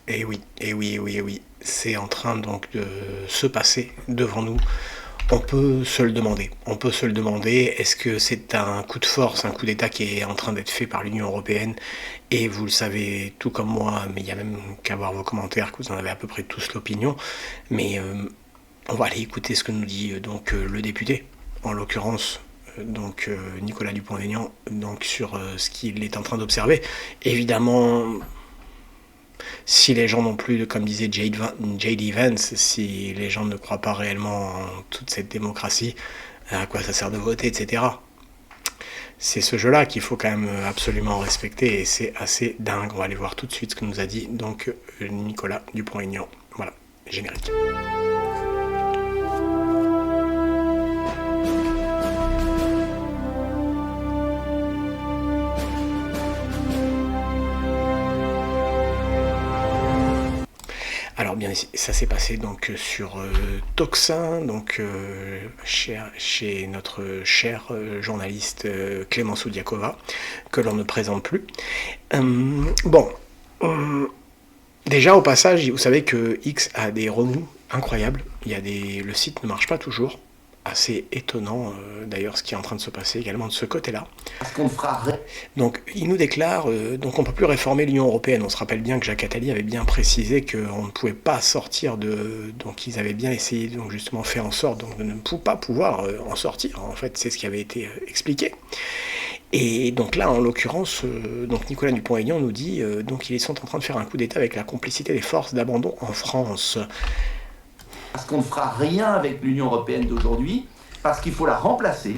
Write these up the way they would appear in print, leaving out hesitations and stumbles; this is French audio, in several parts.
Et oui, et oui, et oui, et oui. C'est en train donc de se passer devant nous. On peut se le demander. On peut se le demander. Est-ce que c'est un coup de force, un coup d'État qui est en train d'être fait par l'Union européenne? Et vous le savez tout comme moi, mais il y a même qu'à voir vos commentaires, que vous en avez à peu près tous l'opinion. Mais on va aller écouter ce que nous dit le député, en l'occurrence Nicolas Dupont-Aignan, donc sur ce qu'il est en train d'observer. Évidemment, si les gens non plus, comme disait J.D. Vance, si les gens ne croient pas réellement en toute cette démocratie, à quoi ça sert de voter, etc. C'est ce jeu-là qu'il faut quand même absolument respecter et c'est assez dingue. On va aller voir tout de suite ce que nous a dit Nicolas Dupont-Aignan. Voilà, générique. Alors bien, ça s'est passé donc sur Toxin, chez notre cher journaliste Clémence Oudiakova, que l'on ne présente plus. Bon, déjà au passage, vous savez que X a des remous incroyables. Le site ne marche pas toujours. Assez étonnant d'ailleurs ce qui est en train de se passer également de ce côté-là. Parce qu'on fera. Donc il nous déclare donc on ne peut plus réformer l'Union européenne. On se rappelle bien que Jacques Attali avait bien précisé qu'on ne pouvait pas sortir de. Donc ils avaient bien essayé donc justement faire en sorte de ne pas pouvoir en sortir. En fait, c'est ce qui avait été expliqué. Et donc là, en l'occurrence, Nicolas Dupont-Aignan nous dit donc ils sont en train de faire un coup d'État avec la complicité des forces d'abandon en France. Parce qu'on ne fera rien avec l'Union européenne d'aujourd'hui, parce qu'il faut la remplacer,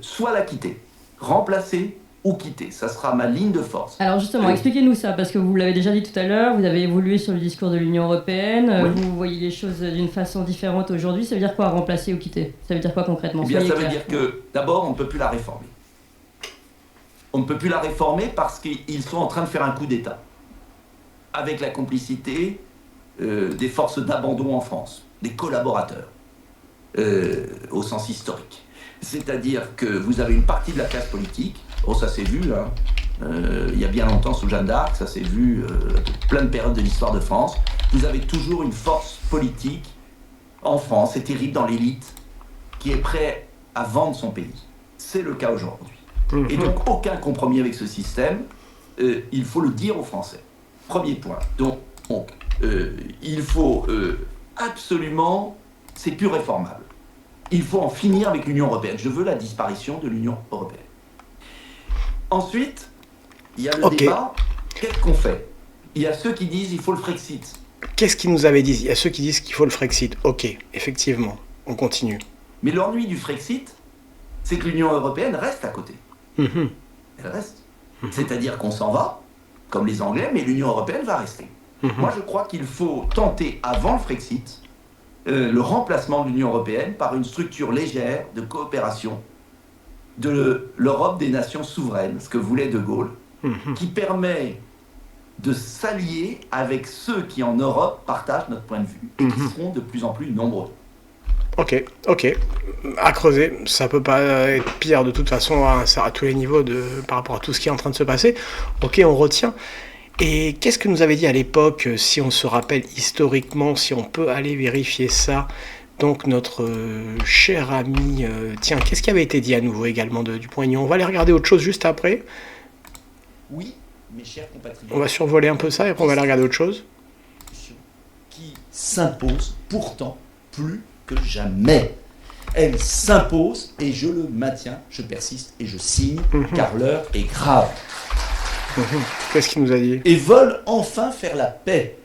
soit la quitter. Remplacer ou quitter, ça sera ma ligne de force. Alors justement, expliquez-nous ça, parce que vous l'avez déjà dit tout à l'heure, vous avez évolué sur le discours de l'Union européenne, oui. Vous voyez les choses d'une façon différente aujourd'hui, ça veut dire quoi, remplacer ou quitter? Ça veut dire quoi concrètement? Eh bien, ça veut dire que, d'abord, on ne peut plus la réformer. On ne peut plus la réformer parce qu'ils sont en train de faire un coup d'État, avec la complicité des forces d'abandon en France, des collaborateurs, au sens historique. C'est-à-dire que vous avez une partie de la classe politique, ça s'est vu, hein, il y a bien longtemps sous Jeanne d'Arc, ça s'est vu plein de périodes de l'histoire de France. Vous avez toujours une force politique en France, c'est terrible, dans l'élite, qui est prêt à vendre son pays. C'est le cas aujourd'hui. Et donc aucun compromis avec ce système, il faut le dire aux Français. Premier point. Donc il faut absolument, c'est plus réformable. Il faut en finir avec l'Union européenne. Je veux la disparition de l'Union européenne. Ensuite, il y a le débat. Qu'est-ce qu'on fait? Il y a ceux qui disent qu'il faut le Frexit. Qu'est-ce qu'ils nous avaient dit? Il y a ceux qui disent qu'il faut le Frexit. Ok, effectivement, on continue. Mais l'ennui du Frexit, c'est que l'Union européenne reste à côté. Elle reste. C'est-à-dire qu'on s'en va, comme les Anglais, mais l'Union européenne va rester. Moi, je crois qu'il faut tenter, avant le Frexit, le remplacement de l'Union européenne par une structure légère de coopération de l'Europe des nations souveraines, ce que voulait De Gaulle, qui permet de s'allier avec ceux qui, en Europe, partagent notre point de vue et qui seront de plus en plus nombreux. Ok. À creuser, ça peut pas être pire de toute façon à tous les niveaux par rapport à tout ce qui est en train de se passer. Ok, on retient. Et qu'est-ce que nous avait dit à l'époque, si on se rappelle historiquement, si on peut aller vérifier ça, donc notre cher ami, qu'est-ce qui avait été dit à nouveau également de Dupont-Aignan? On va aller regarder autre chose juste après. Oui, mes chers compatriotes. On va survoler un peu ça et après on va aller regarder autre chose. Qui s'impose pourtant plus que jamais. Elle s'impose et je le maintiens, je persiste et je signe, car l'heure est grave. Qu'est-ce qu'il nous a dit? Et veulent enfin faire la paix.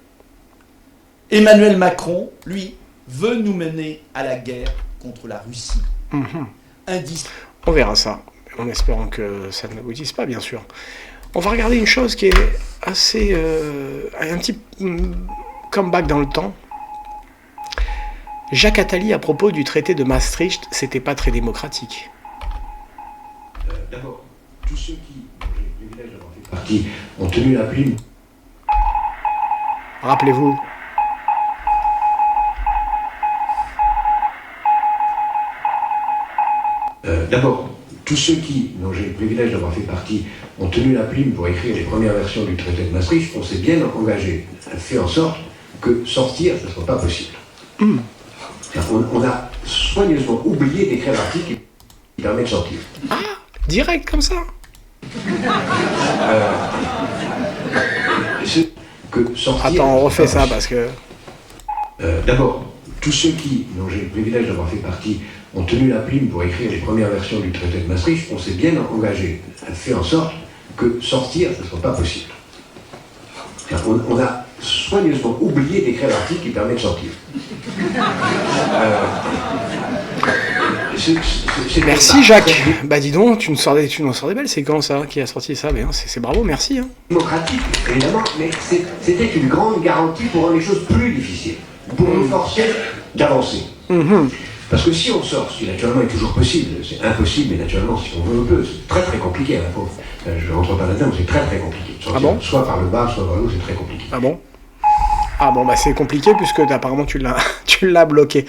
Emmanuel Macron, lui, veut nous mener à la guerre contre la Russie. On verra ça, en espérant que ça ne n'aboutisse pas, bien sûr. On va regarder une chose qui est assez... un petit comeback dans le temps. Jacques Attali, à propos du traité de Maastricht, c'était pas très démocratique. D'abord, tous ceux qui, j'ai le privilège d'avoir fait partie, ont tenu la plume. Rappelez-vous. D'abord, tous ceux qui, dont j'ai le privilège d'avoir fait partie, ont tenu la plume pour écrire les premières versions du traité de Maastricht, on s'est bien engagé, fait en sorte que sortir ne soit pas possible. On a soigneusement oublié d'écrire l'article qui permet de sortir. Ah, direct comme ça. Attends, on refait ça parce que... D'abord, tous ceux qui, dont j'ai le privilège d'avoir fait partie, ont tenu la plume pour écrire les premières versions du traité de Maastricht, on s'est bien engagé, fait en sorte que sortir ne soit pas possible. On a soigneusement oublié d'écrire l'article qui permet de sortir. Merci Jacques. Bah dis donc, tu nous sors des belles. C'est quand ça qui a sorti ça? Mais c'est bravo, merci. Hein. Démocratique, évidemment, mais c'était une grande garantie pour rendre les choses plus difficiles, pour nous forcer d'avancer. Parce que si on sort, ce qui naturellement est toujours possible, c'est impossible, mais naturellement, si on veut, on peut, c'est très très compliqué, hein, pauvre. Je ne rentre pas là-dedans, c'est très très compliqué. Sortir, bon soit par le bas, soit par le haut, c'est très compliqué. Ah bon? Ah bon, bah c'est compliqué puisque apparemment tu l'as bloqué.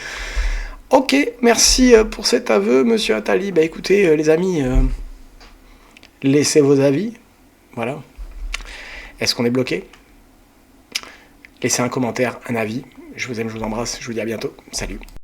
Ok, merci pour cet aveu, monsieur Attali. Bah écoutez, les amis, laissez vos avis. Voilà. Est-ce qu'on est bloqué? Laissez un commentaire, un avis. Je vous aime, je vous embrasse. Je vous dis à bientôt. Salut.